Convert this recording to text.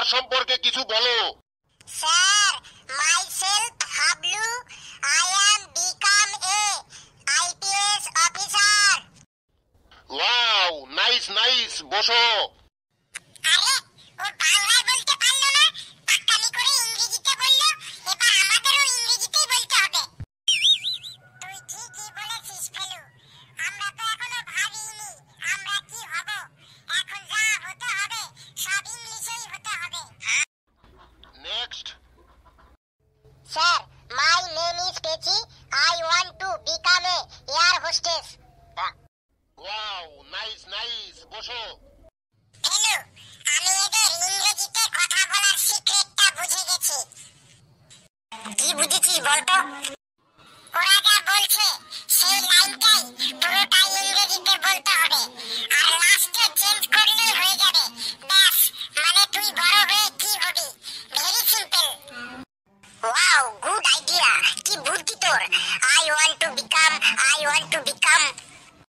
তোমার সম্পর্কে কিছু বলো। Sir, myself Hablu, I am become a IPS officer. Wow, nice nice, বসো। আরে, ও বাংলায় বলতে পারলো না, পাক্কামি করে ইংরেজিতে বললো। এবার আমাদেরও ইংরেজিতেই বলতে হবে। তুই ঠিকই বলেছিস ফেলু, আমরা তো এখনো ভাবিনি আমরা কি হব। এখন যা হতে হবে সব ইংলিশেই হতে হবে। Next. Sir, my name is Pechi. I want to become a air hostess. Wow, nice nice, বসো। ফেলু, আমি এদের ইংরেজিতে কথা বলার সিক্রেটটা বুঝে গেছি। কি বুঝেছিস বলতো? ওরা যা বলছে সেই লাইনটাই পুরোটাই ইংরেজিতে বলতে হবে, আর লাস্টে চেঞ্জ করলেই হয়ে যাবে। ব্যাস, মানে তুই বড় হয়ে কি হবি। Very simple. Wow, good idea. কি বুদ্ধি তোর। I want to become